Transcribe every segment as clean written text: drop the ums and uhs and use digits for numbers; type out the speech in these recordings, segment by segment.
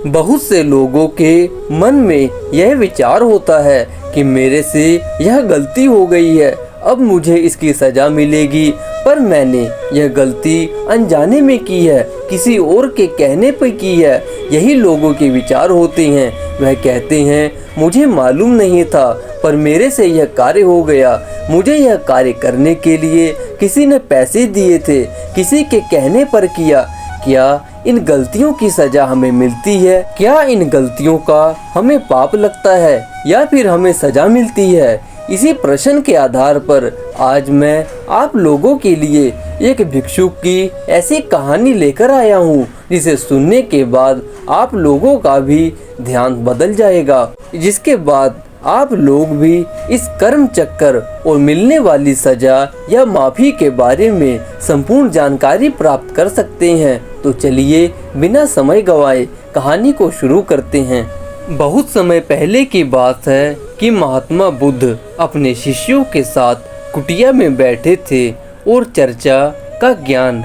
बहुत से लोगों के मन में यह विचार होता है कि मेरे से यह गलती हो गई है, अब मुझे इसकी सजा मिलेगी, पर मैंने यह गलती अनजाने में की है, किसी और के कहने पर की है। यही लोगों के विचार होते हैं। वह कहते हैं मुझे मालूम नहीं था, पर मेरे से यह कार्य हो गया। मुझे यह कार्य करने के लिए किसी ने पैसे दिए थे, किसी के कहने पर किया। क्या इन गलतियों की सजा हमें मिलती है? क्या इन गलतियों का हमें पाप लगता है या फिर हमें सजा मिलती है? इसी प्रश्न के आधार पर आज मैं आप लोगों के लिए एक भिक्षुक की ऐसी कहानी लेकर आया हूँ, जिसे सुनने के बाद आप लोगों का भी ध्यान बदल जाएगा, जिसके बाद आप लोग भी इस कर्म चक्कर और मिलने वाली सजा या माफी के बारे में संपूर्ण जानकारी प्राप्त कर सकते हैं। तो चलिए बिना समय गवाए कहानी को शुरू करते हैं। बहुत समय पहले की बात है कि महात्मा बुद्ध अपने शिष्यों के साथ कुटिया में बैठे थे और चर्चा का ज्ञान।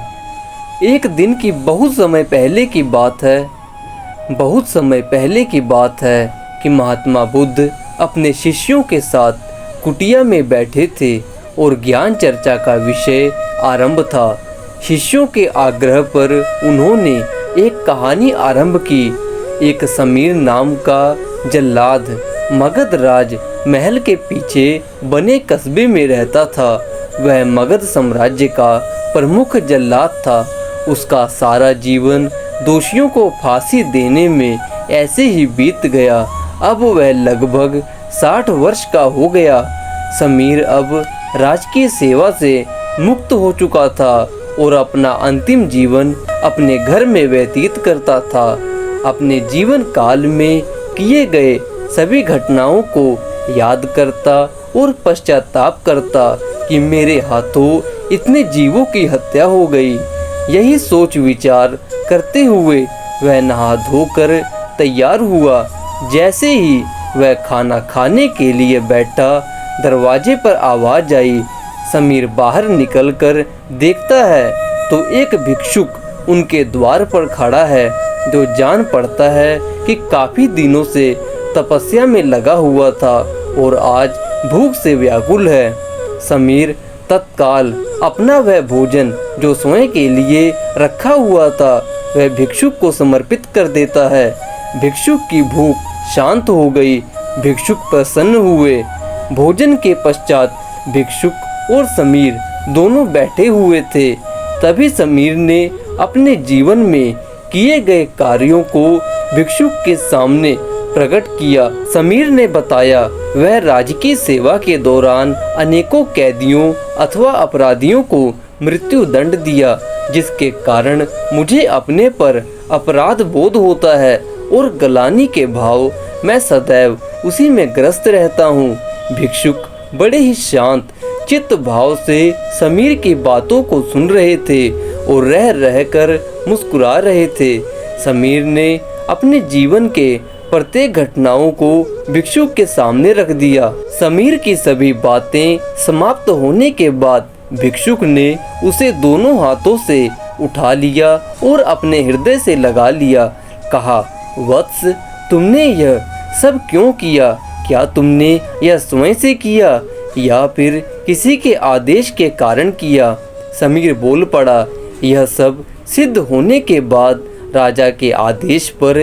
एक दिन की बहुत समय पहले की बात है कि महात्मा बुद्ध अपने शिष्यों के साथ कुटिया में बैठे थे और ज्ञान चर्चा का विषय आरंभ था। शिष्यों के आग्रह पर उन्होंने एक कहानी आरंभ की। एक समीर नाम का जल्लाद मगध राज महल के पीछे बने कस्बे में रहता था। वह मगध साम्राज्य का प्रमुख जल्लाद था। उसका सारा जीवन दोषियों को फांसी देने में ऐसे ही बीत गया। अब वह लगभग 60 वर्ष का हो गया। समीर अब राजकीय सेवा से मुक्त हो चुका था और अपना अंतिम जीवन अपने घर में व्यतीत करता था। अपने जीवन काल में किए गए सभी घटनाओं को याद करता और पश्चाताप करता कि मेरे हाथों इतने जीवों की हत्या हो गई। यही सोच विचार करते हुए वह नहा धोकर तैयार हुआ। जैसे ही वह खाना खाने के लिए बैठा, दरवाजे पर आवाज आई। समीर बाहर निकलकर देखता है तो एक भिक्षुक उनके द्वार पर खड़ा है, जो जान पड़ता है कि काफी दिनों से तपस्या में लगा हुआ था और आज भूख से व्याकुल है। समीर तत्काल अपना वह भोजन जो स्वयं के लिए रखा हुआ था, वह भिक्षुक को समर्पित कर देता है। भिक्षुक की भूख शांत हो गई। भिक्षुक प्रसन्न हुए। भोजन के पश्चात भिक्षुक और समीर दोनों बैठे हुए थे। तभी समीर ने अपने जीवन में किए गए कार्यों को भिक्षुक के सामने प्रकट किया। समीर ने बताया वह राजकीय सेवा के दौरान अनेकों कैदियों अथवा अपराधियों को मृत्यु दंड दिया, जिसके कारण मुझे अपने पर अपराध बोध होता है और गलानी के भाव मैं सदैव उसी में ग्रस्त रहता हूँ। भिक्षुक बड़े ही शांत चित्त भाव से समीर की बातों को सुन रहे थे और रह रहकर मुस्कुरा रहे थे। समीर ने अपने जीवन के प्रत्येक घटनाओं को भिक्षुक के सामने रख दिया। समीर की सभी बातें समाप्त होने के बाद भिक्षुक ने उसे दोनों हाथों से उठा लिया और अपने हृदय से लगा लिया। कहा, वत्स, तुमने यह सब क्यों किया? क्या तुमने यह स्वयं से किया या फिर किसी के आदेश के कारण किया? समीर बोल पड़ा, यह सब सिद्ध होने के बाद राजा के आदेश पर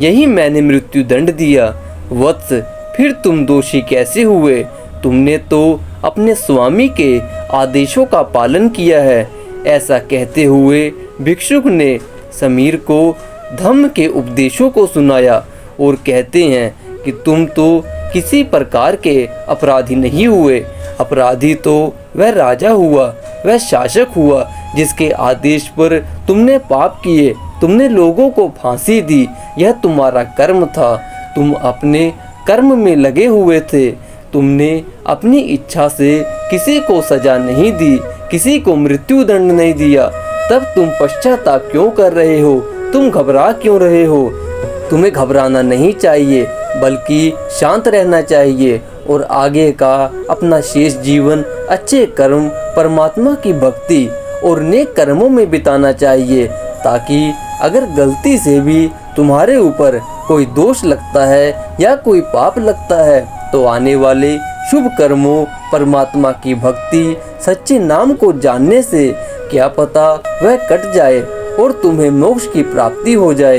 यही मैंने मृत्यु दंड दिया। वत्स, फिर तुम दोषी कैसे हुए? तुमने तो अपने स्वामी के आदेशों का पालन किया है। ऐसा कहते हुए भिक्षुक ने समीर को धम्म के उपदेशों को सुनाया और कहते हैं कि तुम तो किसी प्रकार के अपराधी नहीं हुए। अपराधी तो वह राजा हुआ, वह शासक हुआ जिसके आदेश पर तुमने पाप किए। तुमने लोगों को फांसी दी, यह तुम्हारा कर्म था। तुम अपने कर्म में लगे हुए थे। तुमने अपनी इच्छा से किसी को सजा नहीं दी, किसी को मृत्यु दंड नहीं दिया। तब तुम पश्चाताप क्यों कर रहे हो? तुम घबरा क्यों रहे हो? तुम्हें घबराना नहीं चाहिए, बल्कि शांत रहना चाहिए और आगे का अपना शेष जीवन अच्छे कर्म, परमात्मा की भक्ति और नेक कर्मों में बिताना चाहिए, ताकि अगर गलती से भी तुम्हारे ऊपर कोई दोष लगता है या कोई पाप लगता है तो आने वाले शुभ कर्मों, परमात्मा की भक्ति, सच्चे नाम को जानने से क्या पता वह कट जाए और तुम्हें मोक्ष की प्राप्ति हो जाए।